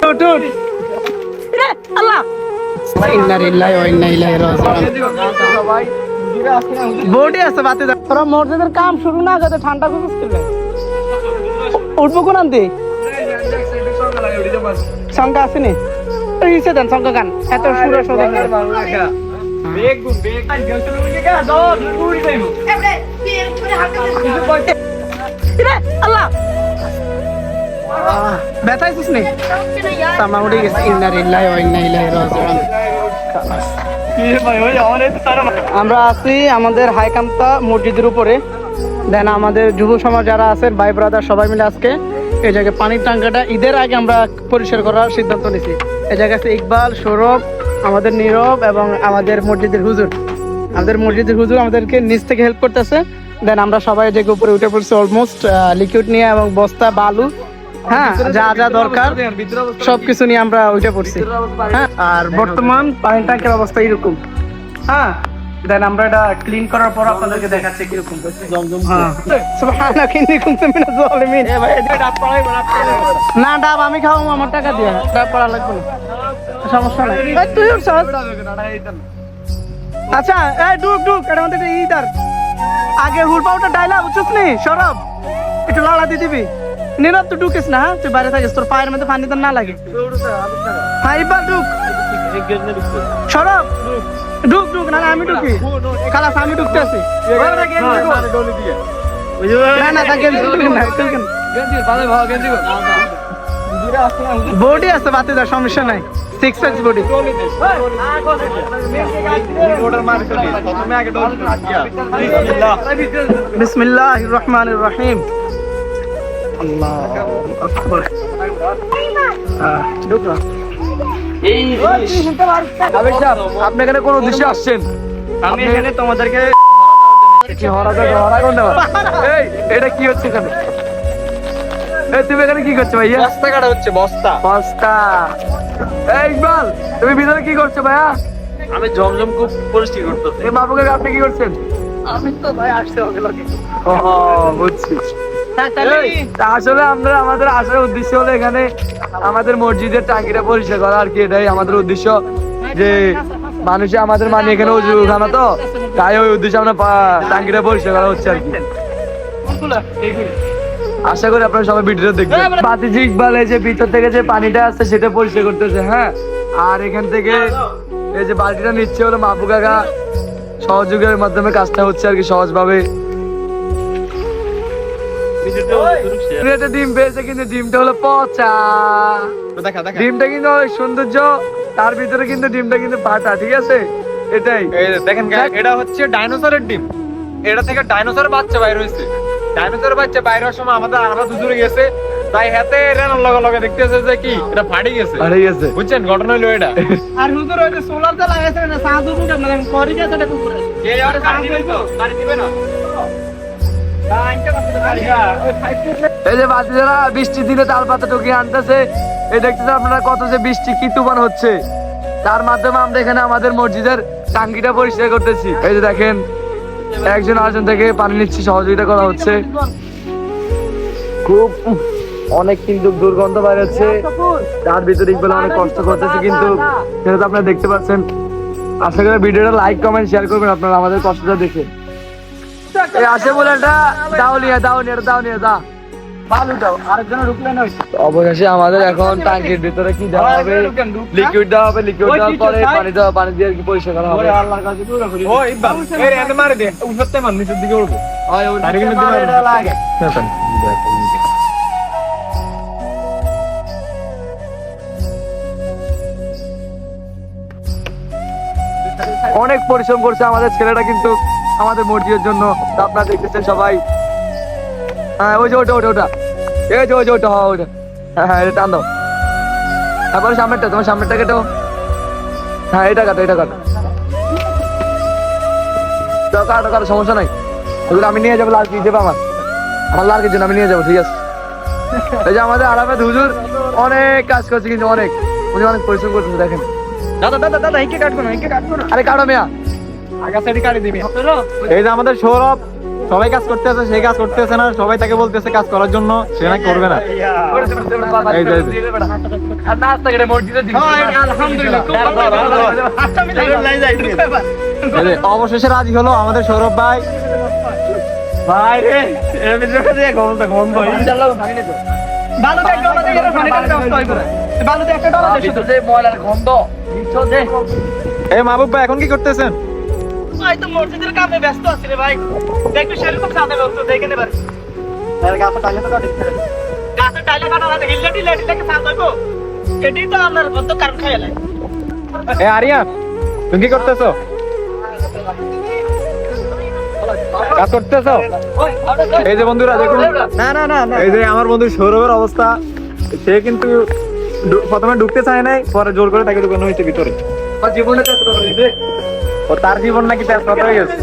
উঠ আল্লাহ বোর্ডে আছে বাতে তোরা মসজিদের কাম শুরু না যাতে ঠান্ডা খুব উঠবো কোন আনতে সংখ্যা আসেনি ইসে দেন সংখ্যা গান এত সুরা সোজা আল্লাহ ব্যথাইছিস নি তামা উঠে গেছে আমরা আছি আমাদের হাইকামতা মসজিদের উপরে দেন আমাদের যুব সমাজ যারা আছে ভাই ব্রাদার সবাই মিলে আজকে এই জায়গায় পানির টাঙ্কাটা ঈদের আগে আমরা পরিষ্কার করার সিদ্ধান্ত নিয়েছি। এই জায়গায় আছে ইকবাল, সৌরভ, আমাদের নীরব এবং আমাদের মসজিদের হুজুর আমাদেরকে নিচ থেকে হেল্প করতেছে। দেন আমরা সবাই জায়গায় উপরে উঠে পড়ছি অলমোস্ট লিকুইড নিয়ে এবং বস্তা বালু হ্যাঁ যা যা দরকার সবকিছু নিয়ে আমরা উঠে পড়ছি। হ্যাঁ আর বর্তমান পানির ট্যাঙ্কের অবস্থা এরকম। হ্যাঁ দেন আমরা এটা ক্লিন করার পর আপনাদেরকে দেখাচ্ছি কিরকম না ডাব আমি খাবো আমার টাকা দিয়ে ডাব পড়া লাগবে না সমস্যা নাই তুই আচ্ছা এই ডুক এটা আমাদের ইদার আগে হুলপাউটা ডাইলা বুঝছিস নি সরব একটু লালা দিয়ে দিবি নীরব তুই ঢুকিস না হ্যাঁ তুই বাইরে থাকিস তোর পায়ের মধ্যে পানি তো না লাগে হ্যাঁ এবার ঢুক সরব ঢুক না আমি ঢুকি খালাস আমি ঢুকতে আছি বডি আছে বাতে যা সমস্যা নাই 6 প্যাক্স বডি বিসমিল্লাহির রহমানির রহিম আল্লাহু আকবার আপনি এখানে কোন উদ্দেশ্যে আসছেন? আমি এখানে তোমাদেরকে এটা কি হচ্ছে এখানে? তুমি এখানে কি করছো ভাইয়া? বস্তা কাটা হচ্ছে বস্তা। ইকবাল তুমি ভিতরে কি করছো ভাইয়া? আমি জমজম খুব পরিষ্কার করতেছি। এই বাবুকে আপনি কি করছেন? আমি তো ভাই আসতে হবে লাগে ও বুঝছি। আসলে আমরা আমাদের আসার উদ্দেশ্য হলো এখানে আমাদের মসজিদের টাঙ্কিটা পরিষ্কার করা আর কি, এটাই আমাদের উদ্দেশ্য। যে মানুষে আমাদের মানে এখানে উজু খানা তো তাই ওই উদ্দেশ্যে আমরা টাঙ্কিটা পরিষ্কার করা হচ্ছে আর কি। আশা করি আপনারা সবাই ভিডিওটা দেখবেন। বাতিজি ইকবাল এই যে ভিতর থেকে যে পানিটা আসছে সেটা পরিষ্কার করতেছে। হ্যাঁ আর এখান থেকে এই যে বালতিটা নিচ্ছে হলো মাহবু কাকা সহযোগের মাধ্যমে কাজটা হচ্ছে আর কি সহজভাবে। ডিম পেয়েছে কিন্তু ডিমটা হলো পচা। ডিমটা কিন্তু অনেক সৌন্দর্য, তার ভিতরে কিন্তু ডিমটা কিন্তু ফাটা। ঠিক আছে এটাই দেখেন এটা হচ্ছে ডাইনোসরের ডিম। এটা থেকে ডাইনোসরের বাচ্চা বাইর হয়েছে। ডাইনোসরের বাচ্চা বাইর হওয়ার সময় আমরা দুজনে গেছে তাই হাতে রেনার লগে দেখতেছে যে কি এটা ফাটি গেছে বুঝছেন ঘটনা হলো এটা। আর হুজুর ওই যে সোলারটা লাগাইছে না সাধু বুঝা না করি গেছে এটা পুরো এই আর গাড়ি দিবে না এই যে বাচ্চারা বৃষ্টি দিনে তাল পাতা টুকিয়ে আনতেছে। এই দেখতেছেন আপনারা কত যে বৃষ্টি কি তুফান হচ্ছে, তার মাধ্যমে আমরা এখানে আমাদের মসজিদের টাঙ্কিটা পরিষ্কার করতেছি। এই যে দেখেন একজন আরেকজন থেকে পানি নিচ্ছি, সহযোগিতা করা হচ্ছে। খুব অনেক কিন্তু দুর্গন্ধ বাইরে হচ্ছে, তার ভিতরে ইকবাল অনেক কষ্ট করতেছে কিন্তু সেটা তো আপনারা দেখতে পাচ্ছেন। আশা করি ভিডিওটা লাইক কমেন্ট শেয়ার করবেন আপনারা আমাদের কষ্টটা দেখে। এই আসে বলে একটা দাও নিয়ে দা ভালো দাও আরেকজন রুকলে না। অবশেষে আমাদের এখন টাঙ্কির ভিতরে কি দেওয়া হবে? লিকুইড দেওয়া হবে। লিকুইড দেওয়ার পরে পানি দিয়ে কি পরিষ্কার করা হবে। আল্লাহর কাছে দূর করে ও ইকবাল এই এনে মারে দে উঠতে মান নিচের দিকে উঠবো। হয় ওই দিকে লাগে অনেক পরিশ্রম করছে আমাদের ছেলেটা কিন্তু আমাদের মসজিদের জন্য। আপনারা দেখতেছেন সবাই। হ্যাঁ ওই যে ওটা এই যে ওটা ওটা হ্যাঁ এটা টান দাও। তারপরে সামনেরটা তোমার সামনেরটা কেটো। হ্যাঁ এটা কাটো কাটো সমস্যা নাই। ওগুলো আমি নিয়ে যাবো, লাল কি দেবো আমার লালকের জন্য আমি নিয়ে যাবো। ঠিক আছে এই যে আমাদের আরামেদ হুজুর অনেক কাজ করছে কিন্তু উনি অনেক পরিশ্রম করতেছে। দেখেন দাদা একে কাটবো না আরে কাটো মিয়া আগা সাইডে কাটি দিবি। এই যে আমাদের সৌরভ সবাই কাজ করতেছে, সে কাজ করতেছে না, সবাই তাকে বলতেছে কাজ করার জন্য, সে নাকি করবে না। এই যে, এই যে। এই যে, অবশেষে রাজি হলো আমাদের সৌরভ ভাই। এই মাহবুব ভাই এখন কি করতেছেন? ভাই তো মসজিদের কামে ব্যস্ত আছি রে ভাই। দেখবি সেরকম সাদা লোক তো দেখে নেবার। গাছের টাইলে কাটা না হিল্লাটি লাটিটাকে সাদ হইবো। এটাই তো আমার কত কারণ খাইলে। এ আরিয়ান তুমি কি করতেছো? কাজ করতেছো? এই যে বন্ধুরা দেখুন, এই যে আমার বন্ধু সৌরভের অবস্থা, সে কিন্তু প্রথমে ঢুকতে চায় নাই, পরে জোর করে তাকে ঢুকানো হয়েছে ভিতরে। ও তার জীবন নাকি তেজপাত হয়ে গেছে।